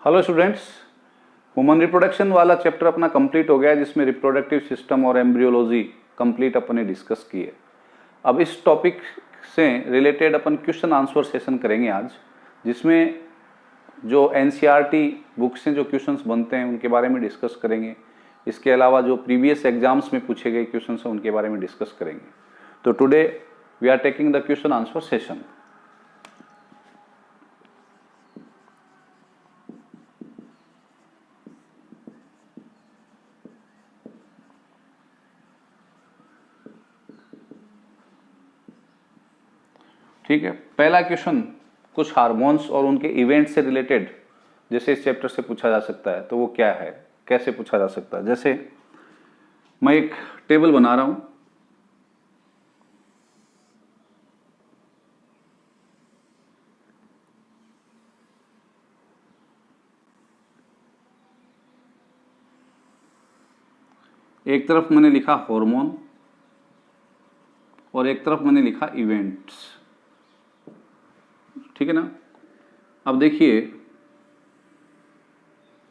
Hello students, human reproduction वाला chapter अपना complete हो गया है, जिसमें रिप्रोडक्टिव सिस्टम और एम्ब्रियोलॉजी कंप्लीट अपन ने डिस्कस की है। अब इस टॉपिक से रिलेटेड अपन क्वेश्चन आंसर सेशन करेंगे आज, जिसमें जो एनसीईआरटी बुक से जो क्वेश्चंस बनते हैं उनके बारे में डिस्कस करेंगे। इसके अलावा जो प्रीवियस एग्जाम्स में पूछे गए क्वेश्चन हैं उनके बारे में डिस्कस करेंगे। तो today we are taking the question answer session. ठीक है, पहला क्वेश्चन कुछ हार्मोन्स और उनके इवेंट से रिलेटेड जैसे इस चैप्टर से पूछा जा सकता है, तो वो क्या है, कैसे पूछा जा सकता है। जैसे मैं एक टेबल बना रहा हूं, एक तरफ मैंने लिखा हार्मोन और एक तरफ मैंने लिखा इवेंट्स। ठीक है ना। अब देखिए,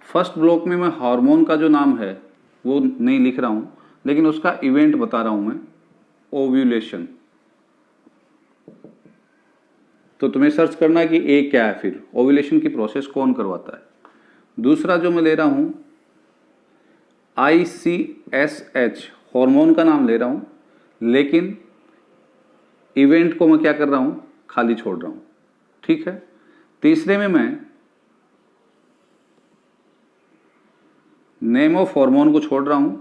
फर्स्ट ब्लॉक में मैं हार्मोन का जो नाम है वो नहीं लिख रहा हूं, लेकिन उसका इवेंट बता रहा हूं मैं, ओव्यूलेशन। तो तुम्हें सर्च करना है कि ए क्या है, फिर ओव्यूलेशन की प्रोसेस कौन करवाता है। दूसरा जो मैं ले रहा हूं ICSH, हार्मोन का नाम ले रहा हूं, लेकिन इवेंट को मैं क्या कर रहा हूं, खाली छोड़ रहा हूं। ठीक है। तीसरे में मैं नेम ऑफ हार्मोन को छोड़ रहा हूं,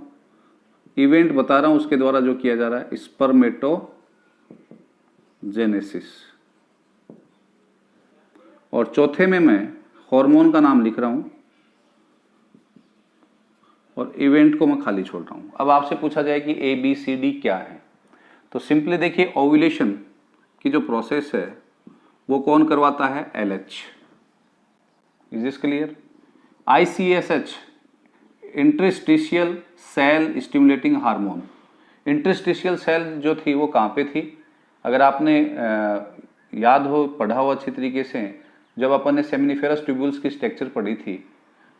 इवेंट बता रहा हूं उसके द्वारा जो किया जा रहा है, स्पर्मेटोजेनेसिस। और चौथे में मैं हार्मोन का नाम लिख रहा हूं और इवेंट को मैं खाली छोड़ रहा हूं। अब आपसे पूछा जाए कि ABCD क्या है, तो सिंपली देखिए, ओव्यूलेशन की जो प्रोसेस है वो कौन करवाता है, LH। Is this clear. ICSH, interstitial cell stimulating hormone. Interstitial cell जो थी वो कहाँ पे थी, अगर आपने याद हो, पढ़ा हो अच्छी तरीके से, जब अपन ने सेमिनिफेरस ट्यूब्यूल्स की स्ट्रक्चर पढ़ी थी,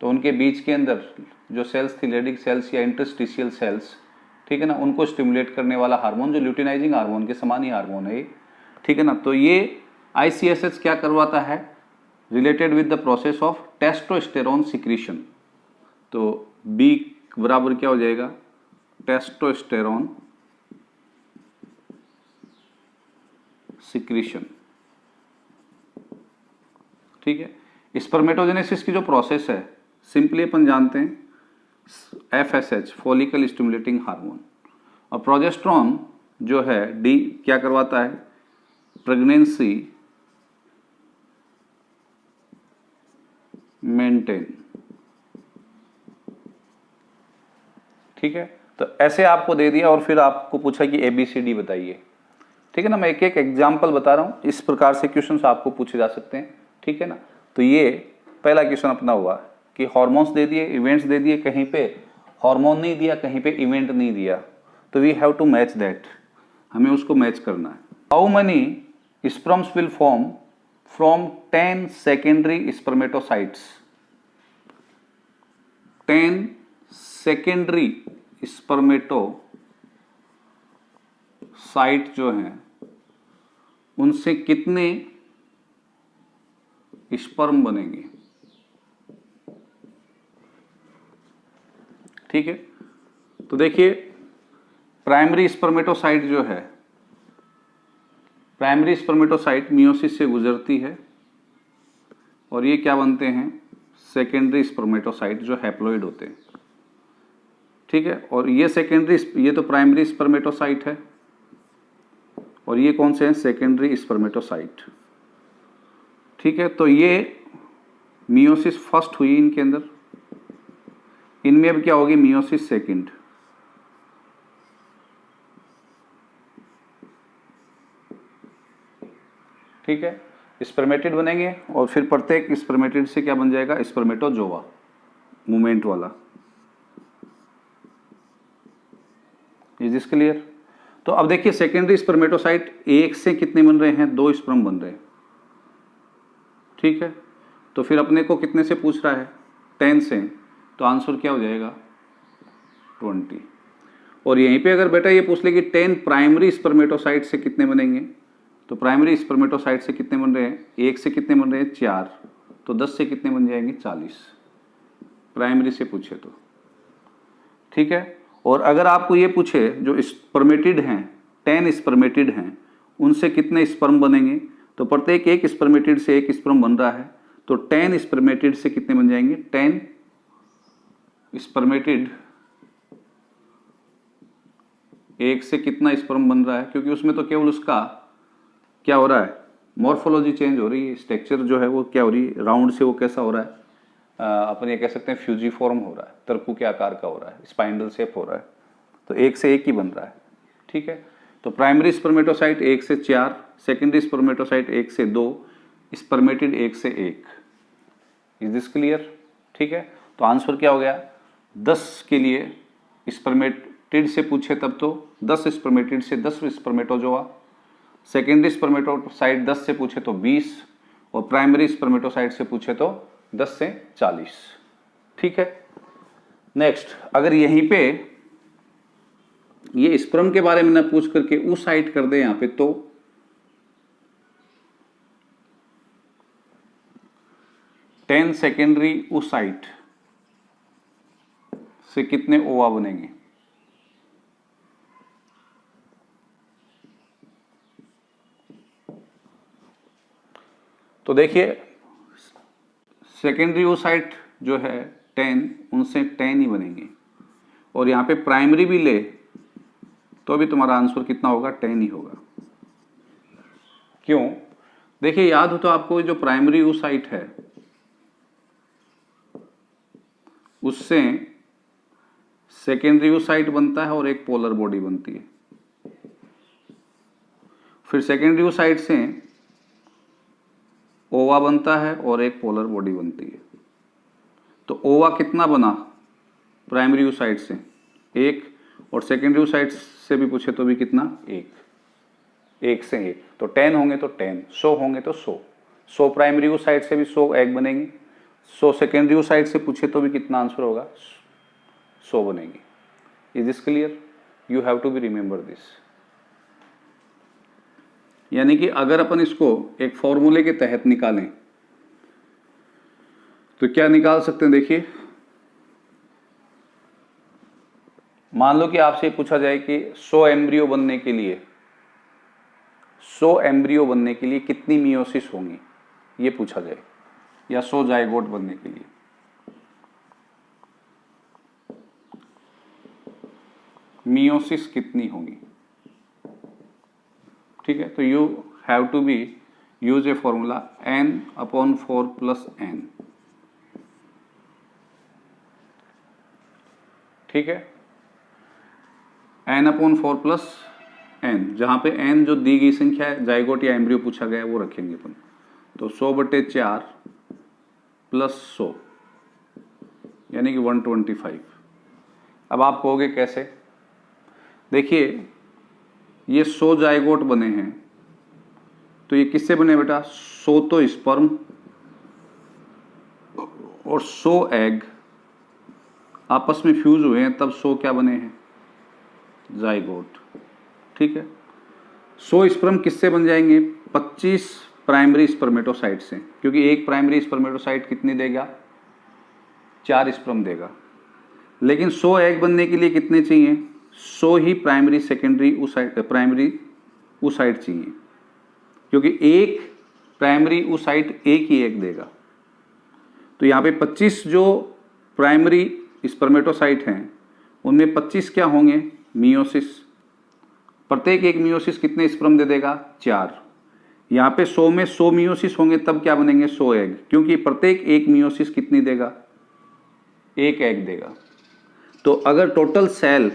तो उनके बीच के अंदर जो सेल्स थी, लेडिक सेल्स या इंटरस्टिशियल सेल्स, ठीक है ना, उनको स्टिमुलेट करने वाला हार्मोन जो ल्यूटिनाइजिंग हार्मोन के समान ही हार्मोन है, ठीक है ना। तो ये ICSH क्या करवाता है, related with the process of testosterone secretion. तो B बराबर क्या हो जाएगा, टेस्टोस्टेरोन सिक्रीशन। ठीक है। स्पर्मेटोजेनेसिस की जो प्रोसेस है, सिंपली अपन जानते हैं FSH, फॉलिकल स्टिमुलेटिंग हार्मोन। और प्रोजेस्टेरोन जो है D क्या करवाता है, प्रेगनेंसी मेंटेन। ठीक है। तो ऐसे आपको दे दिया और फिर आपको पूछा कि ABCD बताइए। ठीक है ना। मैं एक एक एग्जाम्पल बता रहा हूं, इस प्रकार से क्वेश्चंस आपको पूछे जा सकते हैं। ठीक है ना। तो ये पहला क्वेश्चन अपना हुआ कि हार्मोन्स दे दिए, इवेंट्स दे दिए, कहीं पे हार्मोन नहीं दिया, कहीं पे इवेंट नहीं दिया, तो we have to match that, हमें उसको मैच करना है। How many sperms will form from 10 secondary spermatocytes. 10 secondary spermatocyte जो हैं, उनसे कितने स्पर्म बनेंगे। ठीक है। तो देखिए, प्राइमरी स्पर्मेटोसाइट जो है, प्राइमरी स्पर्मेटोसाइट मियोसिस से गुजरती है और ये क्या बनते हैं, सेकेंडरी स्पर्मेटोसाइट जो हैप्लॉइड होते हैं। ठीक है। और ये सेकेंडरी, ये तो प्राइमरी स्पर्मेटोसाइट है और ये कौन से हैं, सेकेंडरी स्पर्मेटोसाइट। ठीक है। तो ये मियोसिस फर्स्ट हुई इनके अंदर, इनमें अब क्या होगी, मियोसिस सेकंड। ठीक है। स्पर्मेटिड बनेंगे और फिर प्रत्येक स्पर्मेटिड से क्या बन जाएगा, स्पर्मेटोजोआ, मूवमेंट वाला। Is this clear. तो अब देखिए, सेकेंडरी स्पर्मेटोसाइट एक से कितने बन रहे हैं, 2 स्पर्म बन रहे हैं। ठीक है। तो फिर अपने को कितने से पूछ रहा है, 10 से, तो आंसर क्या हो जाएगा 20। और यहीं पे अगर बेटा ये पूछ ले कि 10 प्राइमरी स्पर्मेटोसाइट से कितने बनेंगे, तो प्राइमरी स्पर्मेटोसाइट से कितने बन रहे हैं, 1 से कितने बन रहे हैं 4, तो 10 से कितने बन जाएंगे 40, प्राइमरी से पूछे तो। ठीक है। और अगर आपको ये पूछे जो स्पर्मेटिड हैं, 10 स्पर्मेटिड हैं, उनसे कितने स्पर्म बनेंगे, तो प्रत्येक एक स्पर्मेटिड से एक स्पर्म बन रहा है, तो 10 स्पर्मेटिड से कितने बन जाएंगे, 10 स्पर्मेटिड एक से कितना स्पर्म बन रहा है, क्योंकि उसमें तो केवल उसका क्या हो रहा है, मॉर्फोलॉजी चेंज हो रही है, स्ट्रक्चर जो है वो क्या हो रही है, राउंड से वो कैसा हो रहा है, अपन ये कह सकते हैं फ्यूजीफॉर्म हो रहा है, तरकू के आकार का हो रहा है, स्पाइंडल शेप हो रहा है, तो एक से एक ही बन रहा है। ठीक है। तो प्राइमरी स्पर्मेटोसाइट 1 से 4, सेकेंडरी स्पर्मेटोसाइट 1 से 2, स्पर्मेटिड 1 से 1। Is this clear? ठीक है। तो आंसर क्या हो गया, 10 के लिए स्पर्मेटिड से पूछे तब तो 10 स्पर्मेटिड से 10 स्पर्मेटोजोआ, सेकेंडरी स्पर्मेटोसाइट 10 से पूछे तो 20, और प्राइमरी स्पर्मेटोसाइट से पूछे तो 10 से 40। ठीक है। नेक्स्ट, अगर यहीं पे ये स्पर्म के बारे में ना पूछ करके oocyte कर दे यहां पे, तो 10 सेकेंडरी oocyte से कितने ओवा बनेंगे, तो देखिए सेकेंडरी oocyte जो है 10, उनसे 10 ही बनेंगे, और यहां पे प्राइमरी भी ले तो भी तुम्हारा आंसर कितना होगा, 10 ही होगा। क्यों? देखिए याद हो तो आपको, जो प्राइमरी oocyte है उससे सेकेंडरी oocyte बनता है और एक पोलर बॉडी बनती है, फिर सेकेंडरी oocyte से ओवा बनता है और एक पोलर बॉडी बनती है। तो ओवा कितना बना प्राइमरी oocyte से, 1, और सेकेंडरी oocyte से भी पूछे तो भी कितना, 1 से 1, तो 10 होंगे तो 10, 100 होंगे तो 100 प्राइमरी oocyte से भी 100 एग बनेंगे, 100 सेकेंडरी oocyte से पूछे तो भी कितना आंसर होगा, 100 बनेंगे। Is this clear? You have to be remember this. यानी कि अगर अपन इसको एक फॉर्मूले के तहत निकालें तो क्या निकाल सकते हैं, देखिए मान लो कि आपसे पूछा जाए कि 100 एम्ब्रियो बनने के लिए, 100 एम्ब्रियो बनने के लिए कितनी मियोसिस होंगी, ये पूछा जाए, या 100 जाइगोट बनने के लिए, मियोसिस कितनी होंगी। ठीक है। तो you have to be use a formula n/4 + n। ठीक है। n/4 + n, जहां पे n जो दी गई संख्या है, जाइगोट या एम्ब्रियो पूछा गया है, वो रखेंगे अपन। तो 100/4 + 100 यानी कि 125। अब आप कहोगे कैसे? देखिए ये 100 जाइगोट बने हैं, तो ये किससे बने बेटा, 100 तो स्पर्म और 100 एग आपस में फ्यूज हुए हैं, तब 100 क्या बने हैं, जाइगोट। ठीक है। 100 स्पर्म किससे बन जाएंगे, 25 प्राइमरी स्पर्मेटोसाइट से, क्योंकि एक प्राइमरी स्पर्मेटोसाइट कितनी देगा, 4 स्पर्म देगा। लेकिन 100 एग बनने के लिए कितने चाहिए, 100 ही प्राइमरी सेकेंडरी प्राइमरी oocyte चाहिए, क्योंकि एक प्राइमरी oocyte एक ही एग देगा। तो यहाँ पे 25 जो प्राइमरी स्पर्मेटोसाइट हैं उनमें 25 क्या होंगे, मियोसिस। प्रत्येक एक मियोसिस कितने स्पर्म दे देगा, 4। यहाँ पे 100 में 100 मियोसिस होंगे, तब क्या बनेंगे, 100 एग, क्योंकि प्रत्येक एक मियोसिस कितनी देगा, एक एग देगा। तो अगर टोटल सेल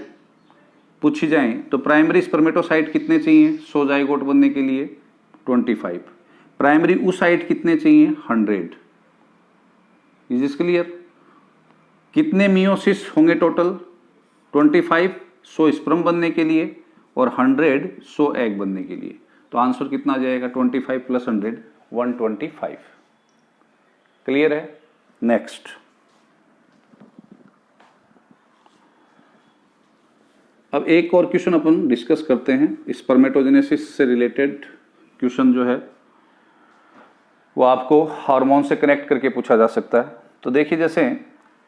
पूछी जाए तो प्राइमरी स्पर्मेटोसाइट कितने चाहिए 100 जाइगोट बनने के लिए, 25। प्राइमरी oocyte कितने चाहिए, 100। Is this clear? कितने मियोसिस होंगे टोटल, 25 100 स्पर्म बनने के लिए, और 100 एग बनने के लिए। तो आंसर कितना आ जाएगा, 25 + 100 125। क्लियर है? नेक्स्ट, अब एक और क्वेश्चन अपन डिस्कस करते हैं। स्पर्मेटोजेनेसिस से रिलेटेड क्वेश्चन जो है वो आपको हार्मोन से कनेक्ट करके पूछा जा सकता है। तो देखिए, जैसे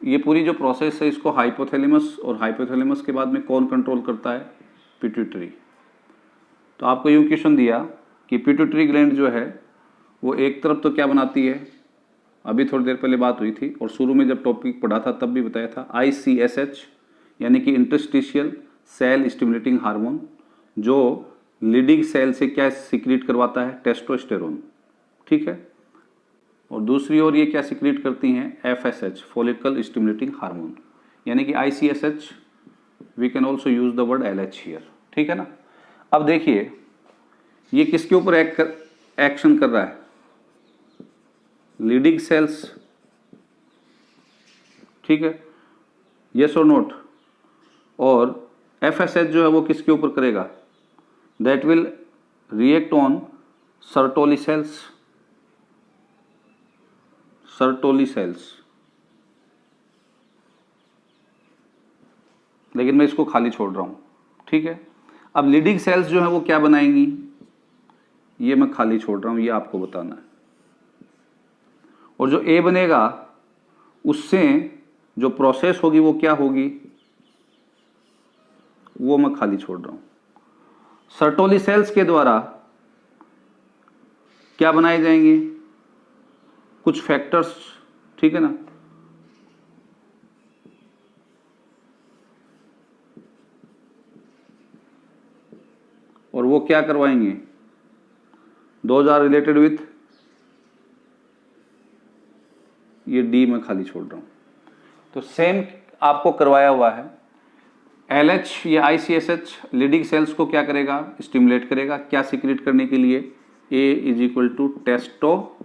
ये पूरी जो प्रोसेस है इसको हाइपोथैलेमस, और हाइपोथैलेमस के बाद में कौन कंट्रोल करता है? पिट्यूटरी। तो आपको यूँ क्वेश्चन दिया कि पिट्यूटरी ग्लैंड जो है वो एक तरफ तो क्या बनाती है, अभी थोड़ी देर पहले बात हुई थी और शुरू में जब टॉपिक पढ़ा था तब भी बताया था, ICSH यानी कि इंटरस्टिशियल सेल स्टिमुलेटिंग हार्मोन, जो लीडिंग सेल से क्या सिक्रीट करवाता है? टेस्टोस्टेरोन। ठीक है। और दूसरी ओर ये क्या सिक्रीट करती हैं? FSH फॉलिकल स्टिमुलेटिंग हार्मोन, यानी कि ICSH we can also use the word LH here. ठीक है ना। अब देखिए ये किसके ऊपर एक्शन कर रहा है? Leydig cells. ठीक है, यस और नोट। और FSH जो है वो किसके ऊपर करेगा? That will react on Sertoli cells. Sertoli cells, लेकिन मैं इसको खाली छोड़ रहा हूं। ठीक है। अब लीडिंग सेल्स जो है वो क्या बनाएंगी, ये मैं खाली छोड़ रहा हूं, ये आपको बताना है। और जो A बनेगा उससे जो प्रोसेस होगी वो क्या होगी, वो मैं खाली छोड़ रहा हूं। सर्टोली सेल्स के द्वारा क्या बनाए जाएंगे? कुछ फैक्टर्स। ठीक है ना। और वो क्या करवाएंगे? दोज आर रिलेटेड विथ, ये D में खाली छोड़ रहा हूं। तो सेम आपको करवाया हुआ है। LH या ICSH लीडिंग सेल्स को क्या करेगा? स्टिमुलेट करेगा। क्या सिक्रीट करने के लिए? A is equal to testosterone.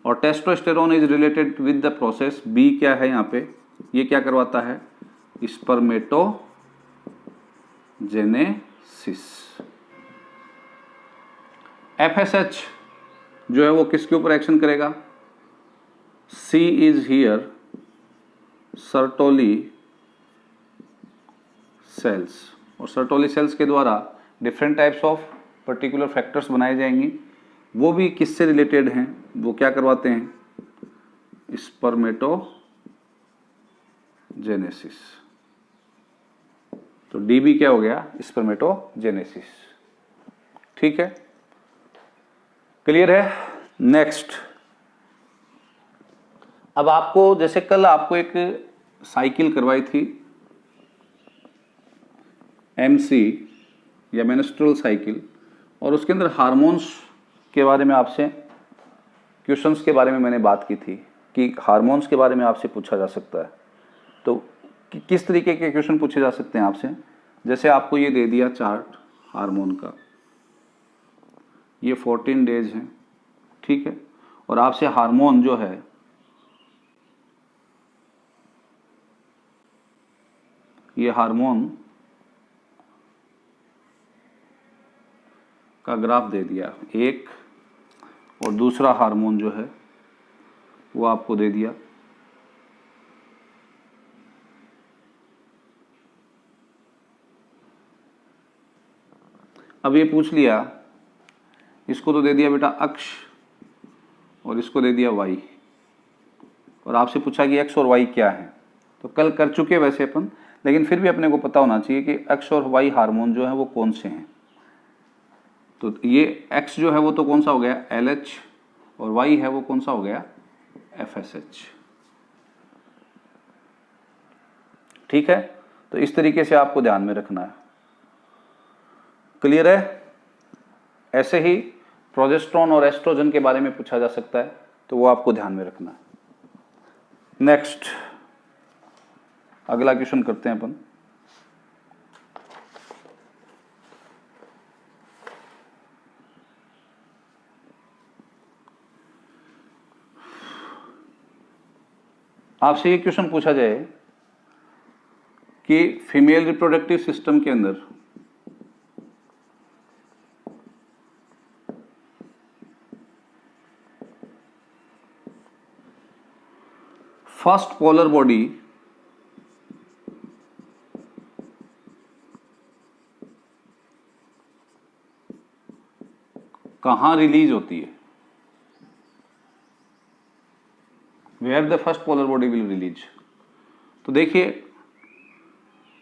और testosterone is related with the process. B क्या है यहाँ पे? ये क्या करवाता है? स्पर्मेटोजेनेसिस। FSH जो है वो किसके ऊपर एक्शन करेगा? C is here Sertoli cells. और सर्टोली सेल्स के द्वारा different types of particular factors बनाए जाएंगे। वो भी किससे रिलेटेड हैं? वो क्या करवाते हैं? स्पर्मेटोजेनेसिस। तो D भी क्या हो गया? स्पर्मेटोजेनेसिस। ठीक है, क्लियर है? नेक्स्ट, अब आपको जैसे कल आपको एक साइकिल करवाई थी MC या मेंस्ट्रुअल साइकिल, और उसके अंदर हार्मोन्स के बारे में आपसे क्वेश्चंस के बारे में मैंने बात की थी कि हार्मोन्स के बारे में आपसे पूछा जा सकता है। तो किस तरीके के क्वेश्चन पूछे जा सकते हैं आपसे? जैसे आपको ये दे दिया चार्ट हार्मोन का, ये 14 डेज हैं। ठीक है। और आपसे हार्मोन जो है ये हार्मोन का ग्राफ दे दिया एक, और दूसरा हार्मोन जो है वो आपको दे दिया अब ये पूछ लिया, इसको तो दे दिया बेटा अक्ष और इसको दे दिया y, और आपसे पूछा कि x और y क्या है। तो कल कर चुके वैसे अपन, लेकिन फिर भी अपने को पता होना चाहिए कि x और y हार्मोन जो है वो कौन से हैं। तो ये x जो है वो तो कौन सा हो गया? LH, और y है वो कौन सा हो गया? FSH। ठीक है। तो इस तरीके से आपको ध्यान में रखना है। क्लियर है? ऐसे ही प्रोजेस्टेरोन और एस्ट्रोजन के बारे में पूछा जा सकता है, तो वो आपको ध्यान में रखना है। नेक्स्ट, अगला क्वेश्चन करते हैं अपन। आपसे ये क्वेश्चन पूछा जाए कि फीमेल रिप्रोडक्टिव सिस्टम के अंदर फर्स्ट पोलर बॉडी कहां रिलीज होती है, where the first polar body will release. तो देखिए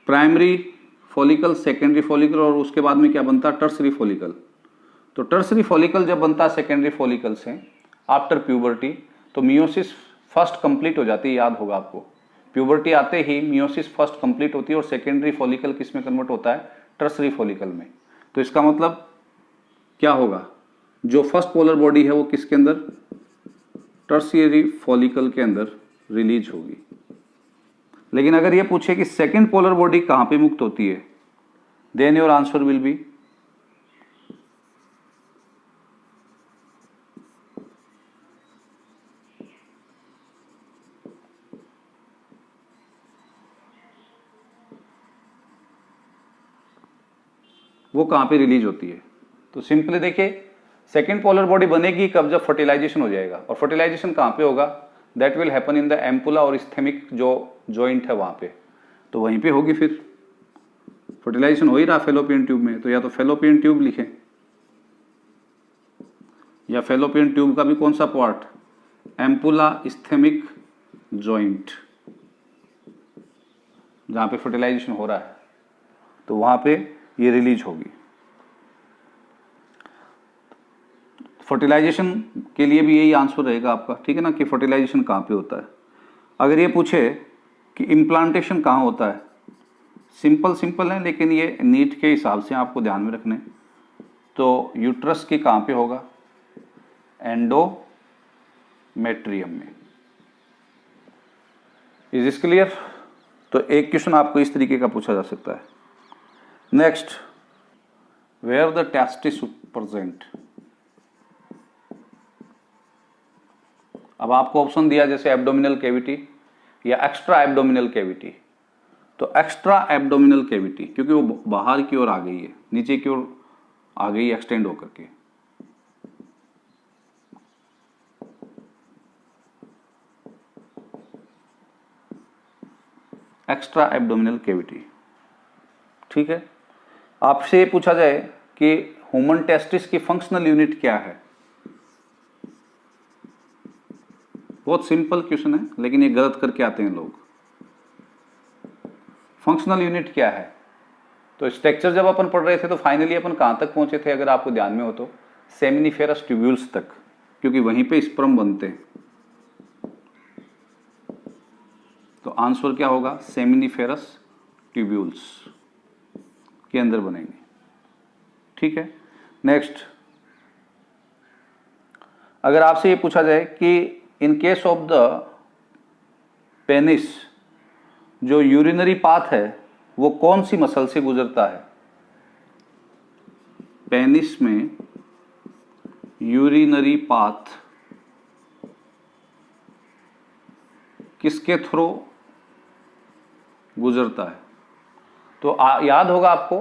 प्राइमरी फॉलिकल, सेकेंडरी फॉलिकल और उसके बाद में क्या बनता है, टर्सरी फॉलिकल। तो टर्सरी फॉलिकल जब बनता है सेकेंडरी फॉलिकल से आफ्टर प्यूबर्टी, तो मियोसिस फर्स्ट कंप्लीट हो जाती है। याद होगा आपको, प्यूबर्टी आते ही मियोसिस फर्स्ट कंप्लीट होती है और सेकेंडरी फॉलिकल किस में कन्वर्ट होता है, टर्सरी फॉलिकल में। तो इसका मतलब क्या होगा, जो फर्स्ट पोलर बॉडी है वो किसके अंदर, टर्शियरी फॉलिकल के अंदर रिलीज होगी। लेकिन अगर ये पूछे कि सेकेंड पोलर बॉडी कहां पे मुक्त होती है, then your answer will be वो कहां पे रिलीज होती है। तो सिंपली देखिए सेकेंड पोलर बॉडी बनेगी कब, जब फर्टिलाइजेशन हो जाएगा। और फर्टिलाइजेशन कहां पे होगा, that will happen in the ampulla और इस्थेमिक जो जॉइंट है वहां पे, तो वहीं पे होगी। फिर फर्टिलाइजेशन हो ही रहा फेलोपियन ट्यूब में, तो या तो फेलोपियन ट्यूब लिखें या फेलोपियन ट्यूब का भी कौन सा पार्ट, एम्पुला इस्थेमिक जॉइंट, जहां पे फर्टिलाइजेशन हो रहा है, तो वहां पे ये रिलीज होगी। फर्टिलाइजेशन के लिए भी यही आंसर रहेगा आपका, ठीक है ना, कि फर्टिलाइजेशन कहाँ पे होता है। अगर ये पूछे कि इम्प्लांटेशन कहाँ होता है, सिंपल है, लेकिन ये नीट के हिसाब से आपको ध्यान में रखने। तो यूट्रस के कहाँ पे होगा, एंडोमेट्रियम में। Is this clear. तो एक क्वेश्चन आपको इस तरीके का पूछा जा सकता है। Next, where the testis present. अब आपको ऑप्शन दिया जैसे एब्डोमिनल कैविटी या एक्स्ट्रा एब्डोमिनल कैविटी। तो एक्स्ट्रा एब्डोमिनल कैविटी क्योंकि वो बाहर की ओर आ गई है, नीचे की ओर आ गई एक्सटेंड होकर के। एक्स्ट्रा एब्डोमिनल कैविटी, ठीक है। आपसे पूछा जाए कि ह्यूमन टेस्टिस की फंक्शनल यूनिट क्या है, बहुत सिंपल क्वेश्चन है, लेकिन ये गलत करके आते हैं लोग। फंक्शनल यूनिट क्या है, तो स्ट्रक्चर जब अपन पढ़ रहे थे तो फाइनली अपन कहां तक पहुंचे थे, अगर आपको ध्यान में हो तो सेमिनिफेरस ट्यूब्यूल्स तक, क्योंकि वहीं पे स्पर्म बनते हैं। तो आंसर क्या होगा, सेमिनिफेरस ट्यूब्यूल्स के अंदर बनेंगे, ठीक है। नेक्स्ट, अगर आपसे ये पूछा जाए कि in case of the penis जो यूरिनरी पाथ है वो कौन सी मसल से गुजरता है, पेनिस में यूरिनरी पाथ किसके थ्रू गुजरता है। तो याद होगा आपको,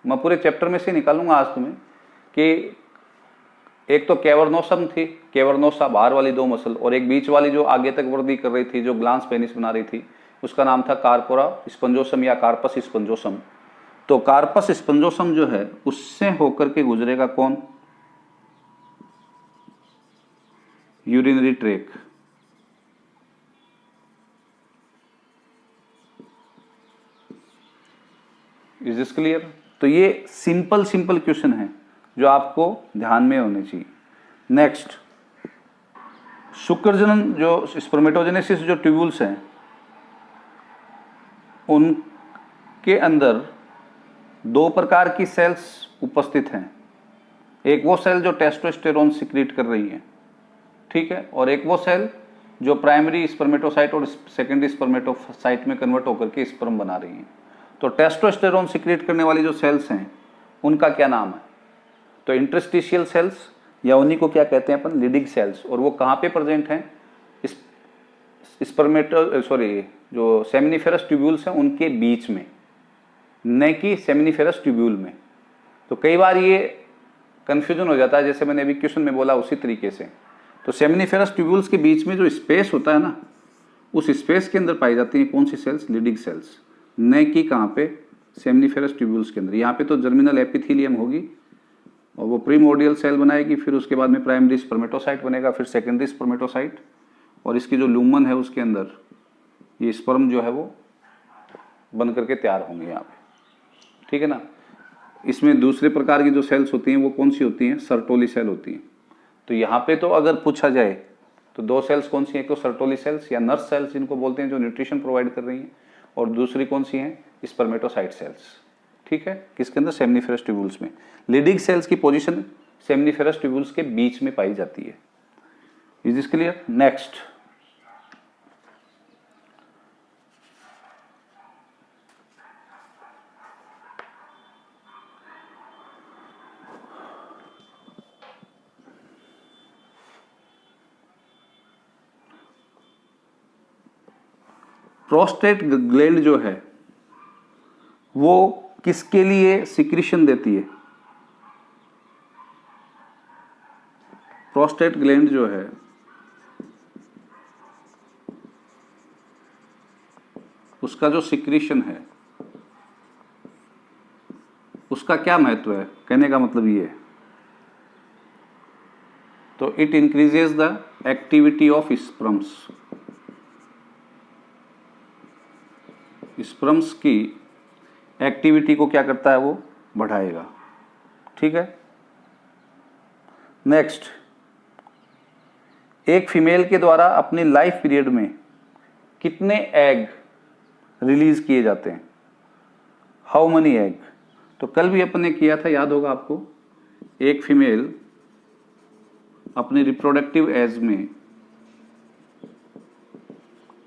मैं पूरे चैप्टर में से निकालूंगा आज तुम्हें, कि एक तो कैवर्नोसम थी, कैवर्नोसा बाहर वाली दो मसल, और एक बीच वाली जो आगे तक वृद्धि कर रही थी, जो ग्लांस पेनिस बना रही थी, उसका नाम था कार्पोरा स्पंजोसम या कार्पस स्पंजोसम। तो कार्पस स्पंजोसम जो है उससे होकर के गुजरेगा कौन, urinary track. Is this clear. तो ये सिंपल क्वेश्चन है जो आपको ध्यान में होने चाहिए। नेक्स्ट, शुक्रजनन जो स्पर्मेटोजेनेसिस जो ट्यूब्यूल्स हैं उनके अंदर दो प्रकार की सेल्स उपस्थित हैं। एक वो सेल जो टेस्टोस्टेरोन सिक्रीट कर रही है, ठीक है, और एक वो सेल जो प्राइमरी स्पर्मेटोसाइट और सेकेंडरी स्पर्मेटोसाइट में कन्वर्ट होकर के स्पर्म बना रही है। तो टेस्टोस्टेरोन सिक्रीट करने वाली जो सेल्स हैं उनका क्या नाम है, तो इंटरस्टिशियल सेल्स, या उन्हीं को क्या कहते हैं अपन, लीडिंग सेल्स। और वो कहाँ पे प्रेजेंट हैं, जो सेमिनिफेरस ट्यूब्यूल्स हैं उनके बीच में, न कि सेमिनिफेरस ट्यूब्यूल में। तो कई बार ये कंफ्यूजन हो जाता है, जैसे मैंने अभी क्वेश्चन में बोला उसी तरीके से। तो सेमिनिफेरस ट्यूब्यूल्स के बीच में जो स्पेस होता है ना, उस स्पेस के अंदर पाई जाती हैं कौन सी सेल्स? लीडिंग सेल्स, न कि कहाँ पे? सेमनीफेरस ट्यूब्यूल्स के अंदर। यहाँ पे तो जर्मिनल एपिथेलियम होगी और वो प्रीमोर्डियल सेल बनाएगी, फिर उसके बाद में प्राइमरी स्पर्मेटोसाइट बनेगा, फिर सेकेंडरी स्पर्मेटोसाइट, और इसकी जो लूमन है उसके अंदर ये स्पर्म जो है वो बन करके तैयार होंगे यहाँ पे, ठीक है ना। इसमें दूसरे प्रकार की जो सेल्स होती हैं वो कौन सी होती हैं? सर्टोली सेल होती हैं। तो यहाँ पे तो अगर पूछा जाए तो दो सेल्स कौन सी हैं? एक तो सर्टोली सेल्स या नर्स सेल्स जिनको बोलते हैं, जो न्यूट्रिशन प्रोवाइड कर रही हैं, और दूसरी कौन सी हैं? स्पर्मेटोसाइट सेल्स, ठीक है। किसके अंदर? सेमनीफेरस ट्यूब्यूल्स में। लीडिंग सेल्स की पोजीशन सेमनीफेरस ट्यूब्यूल्स के बीच में पाई जाती है। Is this clear? Next, prostate gland जो है वो किसके लिए सिक्रीशन देती है? प्रोस्टेट ग्लैंड जो है उसका जो सिक्रीशन है उसका क्या महत्व है? कहने का मतलब ये है, तो it increases the activity of sperms. Sperms की एक्टिविटी को क्या करता है? वो बढ़ाएगा, ठीक है। नेक्स्ट, एक फीमेल के द्वारा अपनी लाइफ पीरियड में कितने एग रिलीज किए जाते हैं? How many egg? तो कल भी अपन ने किया था, याद होगा आपको। एक फीमेल अपनी रिप्रोडक्टिव एज में,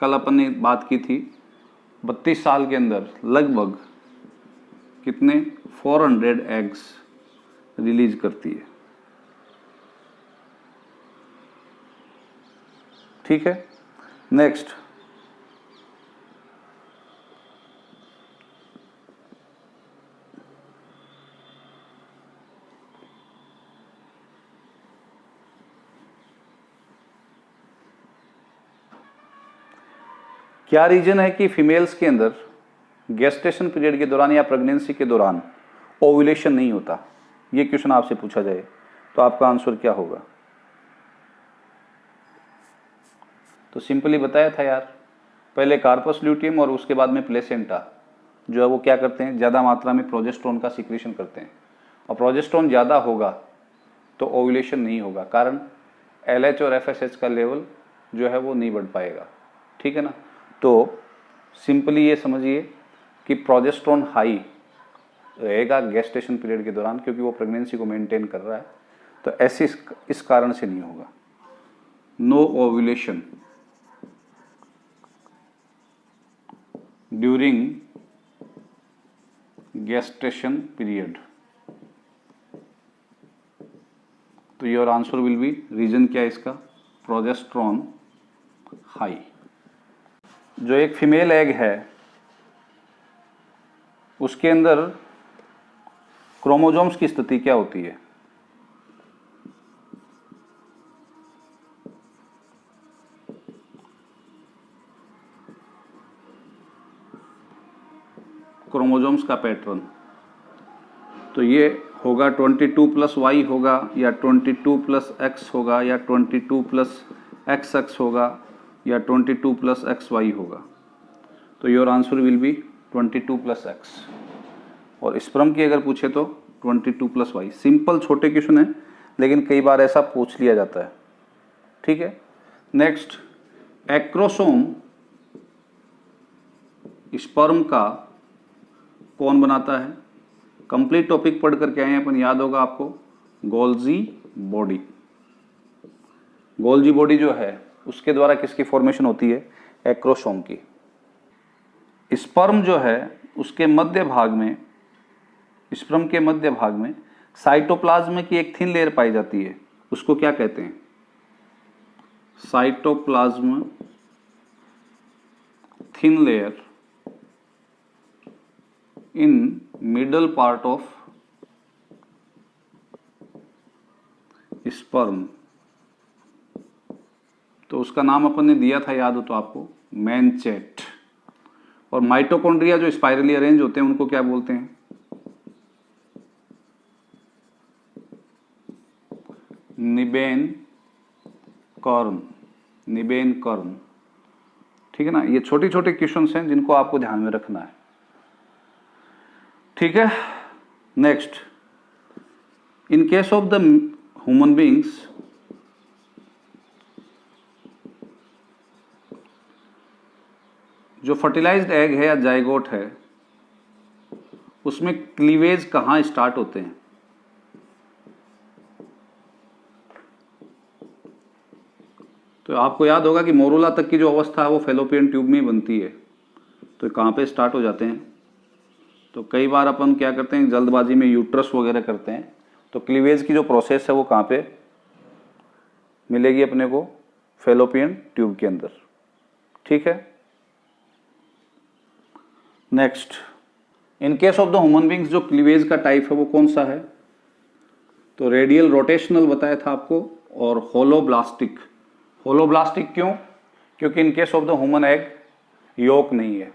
कल अपन ने बात की थी, 32 साल के अंदर लगभग कितने? 400 एग्स रिलीज करती है, ठीक है। नेक्स्ट, क्या रीजन है कि फीमेल्स के अंदर गेस्टेशन पीरियड के दौरान या प्रेगनेंसी के दौरान ओव्यूलेशन नहीं होता? ये क्वेश्चन आपसे पूछा जाए तो आपका आंसर क्या होगा? तो सिंपली बताया था यार, पहले कार्पस ल्यूटियम और उसके बाद में प्लेसेंटा जो है वो क्या करते हैं? ज़्यादा मात्रा में प्रोजेस्टेरोन का सिक्रीशन करते हैं, और प्रोजेस्टेरोन ज़्यादा होगा तो ओव्यूलेशन नहीं होगा, कारण LH और FSH का लेवल जो है वो नहीं बढ़ पाएगा, ठीक है ना। तो सिंपली ये समझिए कि प्रोजेस्टेरोन हाई रहेगा गेस्टेशन पीरियड के दौरान, क्योंकि वो प्रेगनेंसी को मेंटेन कर रहा है, तो ऐसे इस कारण से नहीं होगा। No ovulation during gestation period, तो your answer will be, reason क्या है इसका? Progesterone high. जो एक फीमेल एग है उसके अंदर क्रोमोसोम्स की स्थिति क्या होती है? क्रोमोसोम्स का पैटर्न, तो ये होगा 22+Y होगा, या 22+X होगा, या 22+XX होगा, या 22+XY होगा। तो your answer will B 22+X। और स्पर्म की अगर पूछे तो 22+Y। सिंपल छोटे क्वेश्चन है, लेकिन कई बार ऐसा पूछ लिया जाता है, ठीक है। नेक्स्ट, एक्रोसोम स्पर्म का कौन बनाता है? कंप्लीट टॉपिक पढ़ करके आए हैं अपन, याद होगा आपको, गोल्जी बॉडी। गोल्जी बॉडी जो है उसके द्वारा किसकी फॉर्मेशन होती है? एक्रोसोम की। स्पर्म जो है उसके मध्य भाग में, स्पर्म के मध्य भाग में साइटोप्लाज्म की एक थिन लेयर पाई जाती है, उसको क्या कहते हैं? Cytoplasm thin layer in middle part of sperm, तो उसका नाम अपन ने दिया था, याद हो तो आपको, मैनचेट। और माइटोकॉन्ड्रिया जो स्पाइरली अरेंज होते हैं उनको क्या बोलते हैं? निबेन कॉर्न, निबेन कॉर्न। ठीक है ना, ये छोटे छोटे क्वेश्चंस हैं जिनको आपको ध्यान में रखना है। ठीक है, next, in case of the human beings, जो फर्टिलाइज्ड एग है या जाइगोट है, उसमें क्लीवेज कहां स्टार्ट होते हैं? तो आपको याद होगा कि मोरूला तक की जो अवस्था है वो फेलोपियन ट्यूब में ही बनती है। तो कहाँ पे स्टार्ट हो जाते हैं? तो कई बार अपन क्या करते हैं, जल्दबाजी में यूट्रस वगैरह करते हैं। तो क्लीवेज की जो प्रोसेस है वो कहाँ पे मिलेगी अपने को? फेलोपियन ट्यूब के अंदर। ठीक है, next, in case of the human beings जो क्लीवेज का टाइप है वो कौन सा है? तो रेडियल रोटेशनल बताया था आपको, और होलोब्लास्टिक। होलोब्लास्टिक क्यों? क्योंकि in case of the human egg yolk नहीं है,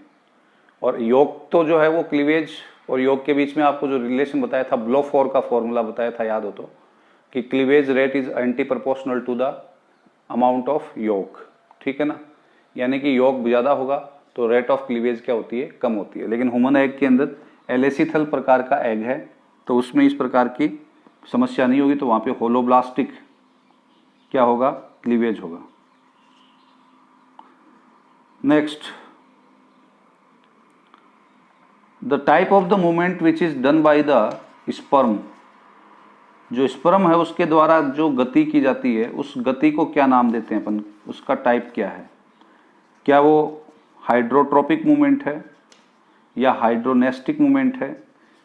और योक तो जो है वो क्लीवेज और योक के बीच में आपको जो रिलेशन बताया था, ब्लोफोर का फॉर्मूला बताया था, याद हो तो, कि cleavage rate is anti proportional to the amount of yolk. ठीक है ना, यानी कि योक ज़्यादा होगा तो रेट ऑफ क्लीवेज क्या होती है? कम होती है। लेकिन ह्यूमन एग के अंदर एलेसिथल प्रकार का एग है, तो उसमें इस प्रकार की समस्या नहीं होगी, तो वहाँ पे होलोब्लास्टिक क्या होगा? क्लीवेज होगा। Next, the type of the movement which is done by the sperm, जो स्पर्म है उसके द्वारा जो गति की जाती है, उस गति को क्या नाम देते हैं अपन? उसका टाइप क्या है? क्या वो हाइड्रोट्रोपिक मूवमेंट है, या हाइड्रोनेस्टिक मूवमेंट है,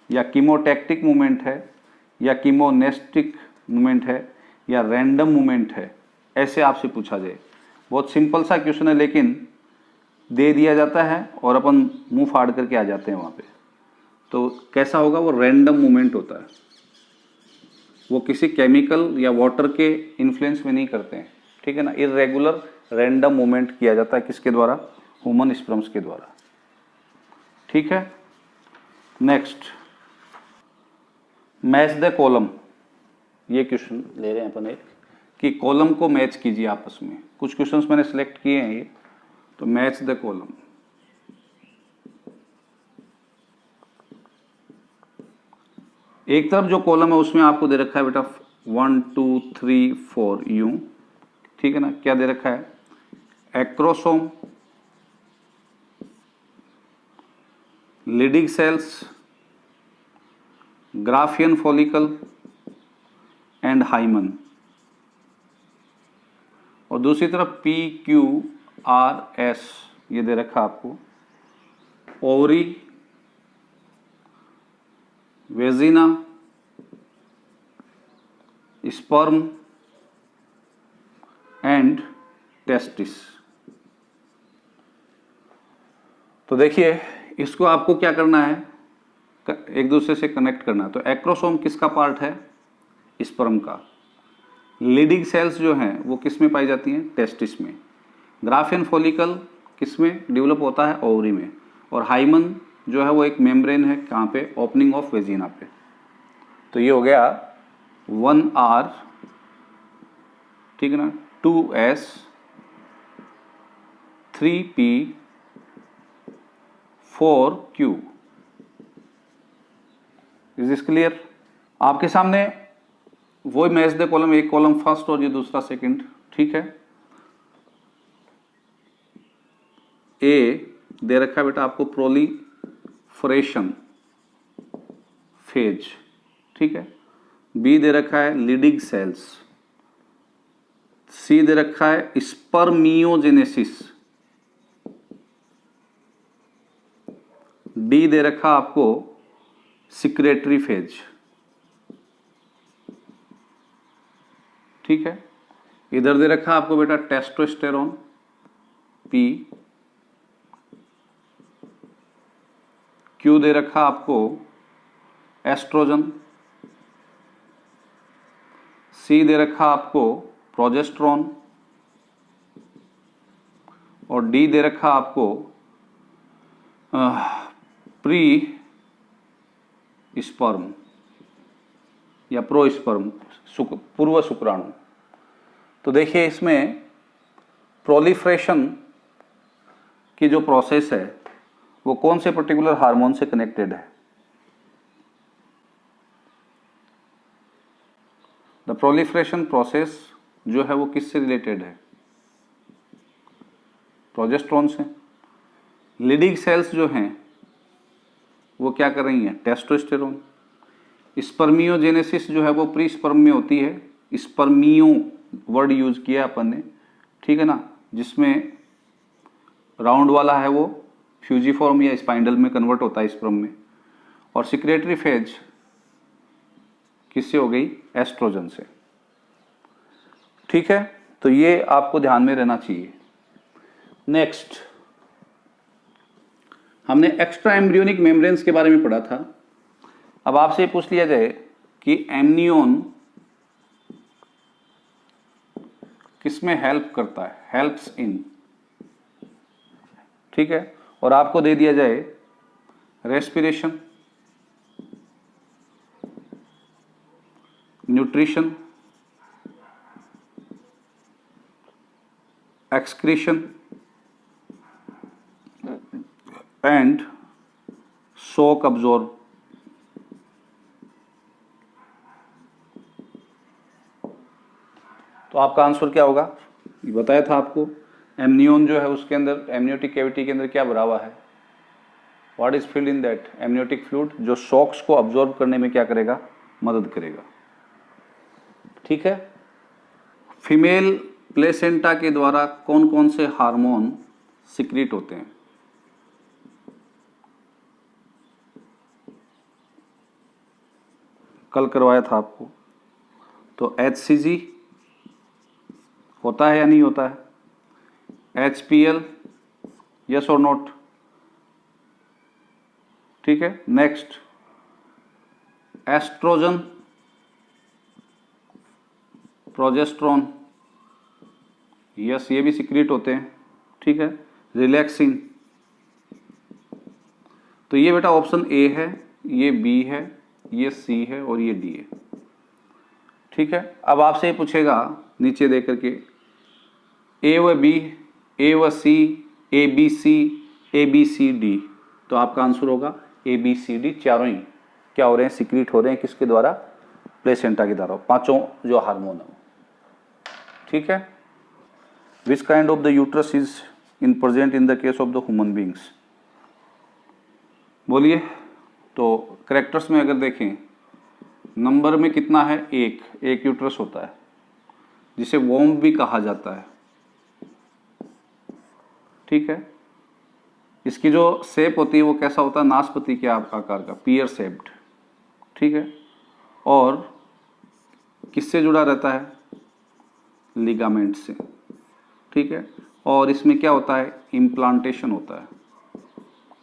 या कीमोटैक्टिक मूवमेंट है, या कीमोनेस्टिक मूवमेंट है, या रैंडम मूवमेंट है? ऐसे आपसे पूछा जाए। बहुत सिंपल सा क्वेश्चन है, लेकिन दे दिया जाता है और अपन मुंह फाड़ करके आ जाते हैं वहाँ पे। तो कैसा होगा? वो रैंडम मूवमेंट होता है, वो किसी केमिकल या वाटर के इन्फ्लुएंस में नहीं करते हैं। ठीक है ना, इरेगुलर रैंडम मूवमेंट किया जाता है, किसके द्वारा? ह्यूमन स्पर्म्स के द्वारा। ठीक है, नेक्स्ट, मैच द कॉलम। ये क्वेश्चन ले रहे हैं अपन एक, कि कॉलम को मैच कीजिए आपस में। कुछ क्वेश्चंस मैंने सिलेक्ट किए हैं ये, तो मैच द कॉलम। एक तरफ जो कॉलम है उसमें आपको दे रखा है बेटा 1 2 3 4 यूं। ठीक है ना, क्या दे रखा है? Acrosome, Leydig cells, Graafian follicle and hymen. और दूसरी तरफ PQRS ये दे रखा आपको, ovary, vagina, sperm and testis. तो देखिए, इसको आपको क्या करना है? एक दूसरे से कनेक्ट करना है। तो एक्रोसोम किसका पार्ट है? स्पर्म का। लीडिंग सेल्स जो हैं वो किस में पाई जाती हैं? टेस्टिस में। ग्राफियन फॉलिकल किस में डेवलप होता है? ओवरी में। और हाइमन जो है वो एक मेम्ब्रेन है, कहाँ पे? ओपनिंग ऑफ वेजिना पे। तो ये हो गया 1R, ठीक है ना, 2S, 3P, 4Q। Is this clear? आपके सामने वो मैच द कॉलम, एक कॉलम फर्स्ट और ये दूसरा सेकंड। ठीक है, ए दे रखा है बेटा आपको प्रोलीफरेशन फेज। ठीक है, बी दे रखा है लीडिंग सेल्स, सी दे रखा है स्पर्मियोजेनेसिस, डी दे रखा आपको सिक्रेटरी फेज। ठीक है, इधर दे रखा आपको बेटा टेस्टोस्टेरोन, पी। क्यू दे रखा आपको एस्ट्रोजन, सी दे रखा आपको प्रोजेस्टेरोन, और डी दे रखा आपको प्री स्पर्म या प्रो स्पर्म, पूर्व शुक्राणु। तो देखिए इसमें प्रोलिफरेशन की जो प्रोसेस है वो कौन से पर्टिकुलर हार्मोन से कनेक्टेड है? द प्रोलिफरेशन प्रोसेस जो है वो किससे रिलेटेड है? प्रोजेस्टेरोन से। लीडिंग सेल्स जो हैं वो क्या कर रही हैं? टेस्टोस्टेरोन। स्पर्मियोजेनेसिस जो है वो प्री स्पर्म में होती है। स्पर्मियो वर्ड यूज किया अपन ने, ठीक है ना, जिसमें राउंड वाला है वो फ्यूजिफॉर्म या स्पाइंडल में कन्वर्ट होता है स्पर्म में। और सिक्रेटरी फेज किससे हो गई? एस्ट्रोजन से। ठीक है, तो ये आपको ध्यान में रहना चाहिए। नेक्स्ट हमने एक्स्ट्रा एम्ब्रियोनिक मेम्ब्रेन्स के बारे में पढ़ा था। अब आपसे पूछ लिया जाए कि एमनियोन किसमें हेल्प करता है? हेल्प्स इन, ठीक है, और आपको दे दिया जाए respiration, nutrition, excretion and shock absorb. तो आपका आंसर क्या होगा? ये बताया था आपको, एमनियोन जो है उसके अंदर, एमनियोटिक कैविटी के अंदर क्या भरा हुआ है? What is filled in that? Amniotic fluid, जो शॉक्स को अब्जॉर्ब करने में क्या करेगा? मदद करेगा। ठीक है। फीमेल प्लेसेंटा के द्वारा कौन कौन से हार्मोन सिक्रीट होते हैं? कल करवाया था आपको। तो HCG होता है या नहीं होता है? HPL, यस और नोट? ठीक है। नेक्स्ट एस्ट्रोजन, प्रोजेस्टेरोन, यस, ये भी सिक्रीट होते हैं। ठीक है। रिलैक्सिन, तो ये बेटा ऑप्शन ए है, ये बी है, ये सी है और ये डी है। ठीक है। अब आपसे ये पूछेगा नीचे दे करके ए व बी, ए व C, A B C, A B C D, तो आपका आंसर होगा ए बी सी डी। चारों ही क्या हो रहे हैं? सिक्रीट हो रहे हैं। किसके द्वारा? प्लेसेंटा के द्वारा, पांचों जो हार्मोन है। ठीक है। Which kind of the uterus is in present in the case of the human beings? बोलिए। तो करेक्टर्स में अगर देखें, नंबर में कितना है? एक यूट्रस होता है, जिसे वोम्ब भी कहा जाता है। ठीक है। इसकी जो शेप होती है वो कैसा होता है? नाशपाती के आकार का, पियर शेप्ड। ठीक है। और किससे जुड़ा रहता है? लिगामेंट से। ठीक है। और इसमें क्या होता है? इम्प्लांटेशन होता है।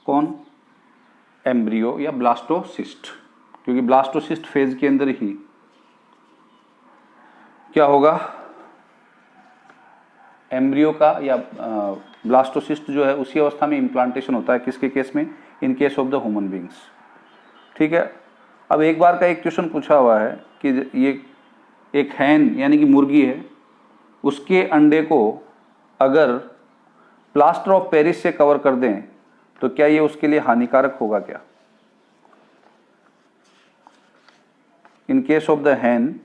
कौन? एम्ब्रियो या ब्लास्टोसिस्ट, क्योंकि ब्लास्टोसिस्ट फेज के अंदर ही क्या होगा? एम्ब्रियो का या ब्लास्टोसिस्ट जो है उसी अवस्था में इम्प्लांटेशन होता है। किसके केस में? In case of the human beings. ठीक है। अब एक बार का एक क्वेश्चन पूछा हुआ है कि ये एक हैन यानी कि मुर्गी है, उसके अंडे को अगर प्लास्टर ऑफ पेरिस से कवर कर दें तो क्या ये उसके लिए हानिकारक होगा क्या? इन केस ऑफ द हैन,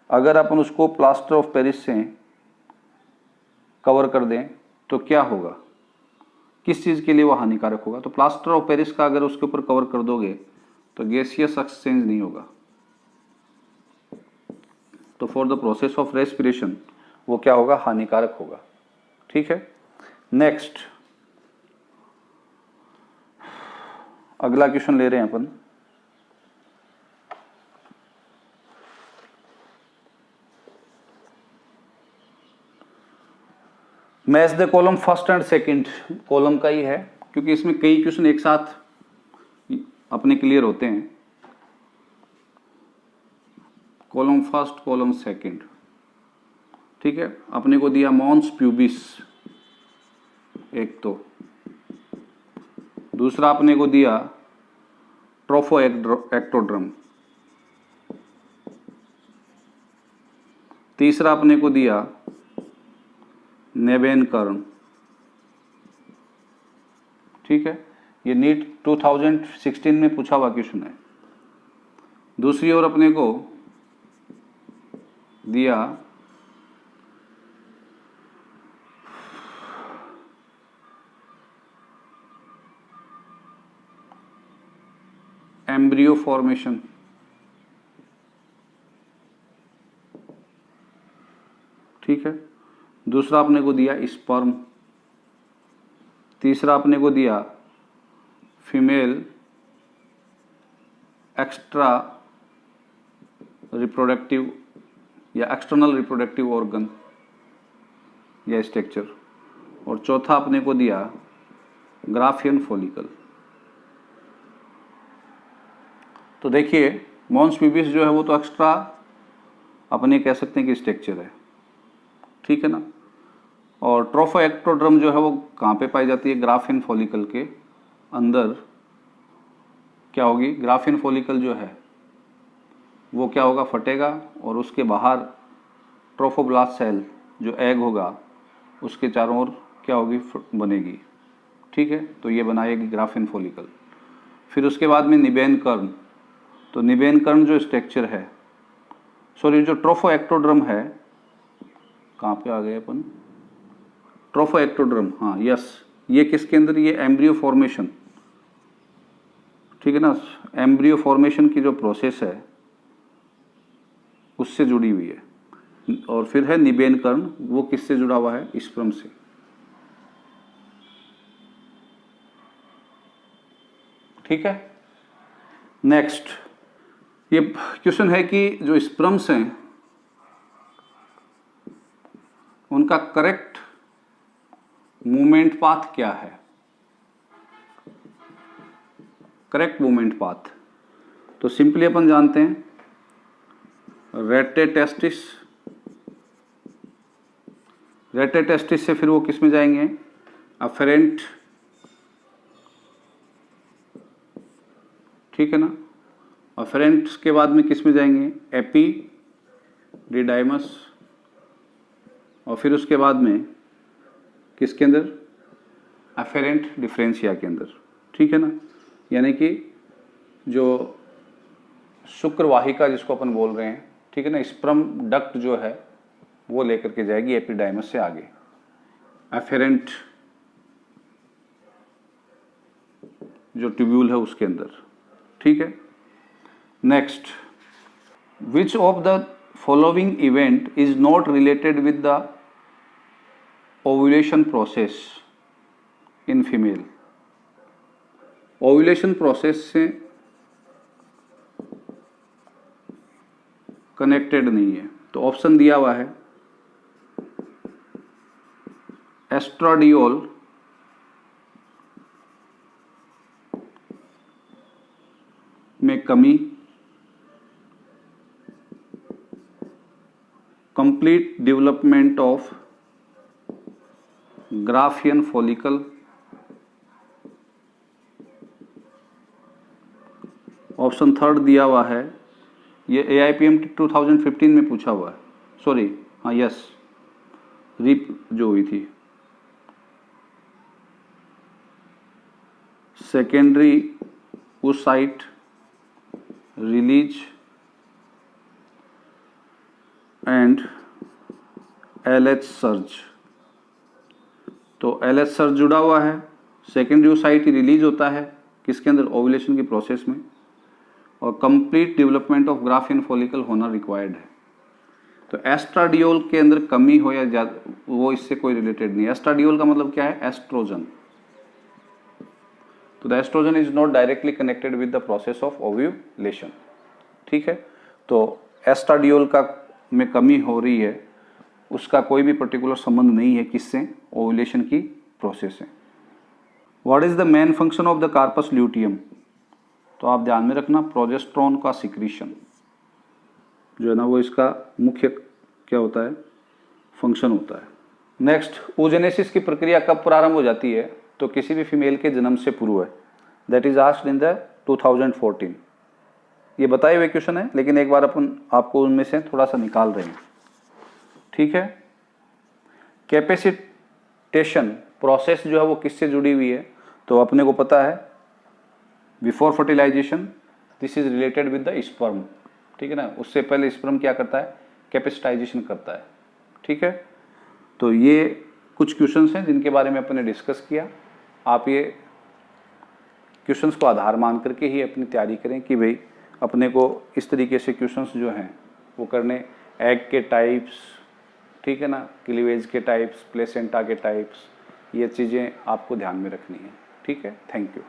अगर अपन उसको प्लास्टर ऑफ पेरिस से कवर कर दें तो क्या होगा? किस चीज़ के लिए वो हानिकारक होगा? तो प्लास्टर ऑफ पेरिस का अगर उसके ऊपर कवर कर दोगे तो गैसियस एक्सचेंज नहीं होगा, तो for the process of respiration वो क्या होगा? हानिकारक होगा। ठीक है। नेक्स्ट अगला क्वेश्चन ले रहे हैं अपन। Match the column first and second, column का ही है क्योंकि इसमें कई क्वेश्चन एक साथ अपने क्लियर होते हैं। Column first, column second. ठीक है। अपने को दिया मॉन्स प्यूबिस, एक तो दूसरा अपने को दिया ट्रोफो एक्टोड्रम, तीसरा अपने को दिया नेबेन कर्ण। ठीक है, ये नीट 2016 में पूछा हुआ क्वेश्चन है। दूसरी ओर अपने को दिया एम्ब्रियो फॉर्मेशन, ठीक है। दूसरा अपने को दिया स्पर्म, तीसरा अपने को दिया फीमेल एक्स्ट्रा रिप्रोडक्टिव या एक्सटर्नल रिप्रोडक्टिव ऑर्गन या स्ट्रक्चर, और चौथा अपने को दिया ग्राफियन फॉलिकल। तो देखिए मॉन्स पीबिस जो है वो तो एक्स्ट्रा अपने कह सकते हैं कि स्ट्रक्चर है, ठीक है ना। और ट्रोफो एक्टोड्रम जो है वो कहाँ पे पाई जाती है? ग्राफियन फॉलिकल के अंदर क्या होगी? ग्राफियन फॉलिकल जो है वो क्या होगा? फटेगा और उसके बाहर ट्रोफोब्लास्ट सेल जो एग होगा उसके चारों ओर क्या होगी? बनेगी, ठीक है। तो ये बनाएगी ग्राफियन फॉलिकल। फिर उसके बाद में निबेन कर्ण, तो निबेन कर्ण जो स्ट्रक्चर है, सॉरी जो ट्रोफो एक्टोड्रम है, कहाँ पे आ गए अपन? ट्रोफो एक्टोड्रम, हाँ यस, ये किसके अंदर? ये एम्ब्रियो फॉर्मेशन, ठीक है ना। एम्ब्रियो फॉर्मेशन की जो प्रोसेस है उससे जुड़ी हुई है। और फिर है निबेन कर्ण, वो किससे जुड़ा हुआ है? स्पर्म से। ठीक है। नेक्स्ट ये क्वेश्चन है कि जो स्पर्म्स हैं उनका करेक्ट मूवमेंट पाथ क्या है? करेक्ट मूवमेंट पाथ तो सिंपली अपन जानते हैं रेटेटेस्टिस, रेटेटेस्टिस से फिर वो किस में जाएंगे? अफेरेंट, ठीक है ना। अफेरेंट के बाद में किस में जाएंगे? एपिडिडाइमस, और फिर उसके बाद में किसके अंदर? अफेरेंट डिफरेंशिया के अंदर, ठीक है ना। यानी कि जो शुक्रवाहिका जिसको अपन बोल रहे हैं, ठीक है ना, स्पर्म डक्ट जो है वो लेकर के जाएगी एपिडाइमस से आगे अफेरेंट जो ट्यूब्यूल है उसके अंदर, ठीक है। Next, which of the following event is not related with the ovulation process in female? Ovulation process से कनेक्टेड नहीं है, तो ऑप्शन दिया हुआ है एस्ट्राडियोल, में कमी, complete development of Graafian follicle, option third दिया हुआ है, ये AIPM 2015 में पूछा हुआ है, सॉरी हाँ यस, रिप जो हुई थी, secondary oocyte release and LH surge. तो LH सर्ज जुड़ा हुआ है, सेकेंडरी oocyte रिलीज होता है किसके अंदर? ओव्यूलेशन की प्रोसेस में, और complete development of Graafian follicle होना रिक्वायर्ड है। तो एस्ट्राडियोल के अंदर कमी हो या ज्यादा, वो इससे कोई रिलेटेड नहीं। एस्ट्राडियोल का मतलब क्या है? एस्ट्रोजन। तो the estrogen is not directly connected with the process of ovulation, ठीक है। तो एस्ट्राडियोल का में कमी हो रही है, उसका कोई भी पर्टिकुलर संबंध नहीं है किससे? ओव्यूलेशन की प्रोसेस से। What is the main function of the corpus luteum? तो आप ध्यान में रखना, प्रोजेस्टेरोन का सिक्रीशन जो है ना वो इसका मुख्य क्या होता है? फंक्शन होता है, नेक्स्ट, oogenesis की प्रक्रिया कब प्रारंभ हो जाती है? तो किसी भी फीमेल के जन्म से पूर्व है। That is asked in the 2014। ये बताए हुए क्वेश्चन है, लेकिन एक बार अपन आपको उनमें से थोड़ा सा निकाल रहे हैं, ठीक है। कैपेसिटेशन प्रोसेस जो है वो किससे जुड़ी हुई है? तो अपने को पता है before fertilization this is related with the sperm, ठीक है ना। उससे पहले स्पर्म क्या करता है? कैपेसिटाइजेशन करता है, ठीक है। तो ये कुछ क्वेश्चंस हैं जिनके बारे में अपने डिस्कस किया। आप ये क्वेश्चंस को आधार मान करके ही अपनी तैयारी करें कि भाई अपने को इस तरीके से क्वेश्चंस जो हैं वो करने, एग के टाइप्स, ठीक है ना, क्लीवेज के टाइप्स, प्लेसेंटा के टाइप्स, ये चीज़ें आपको ध्यान में रखनी है, ठीक है। Thank you.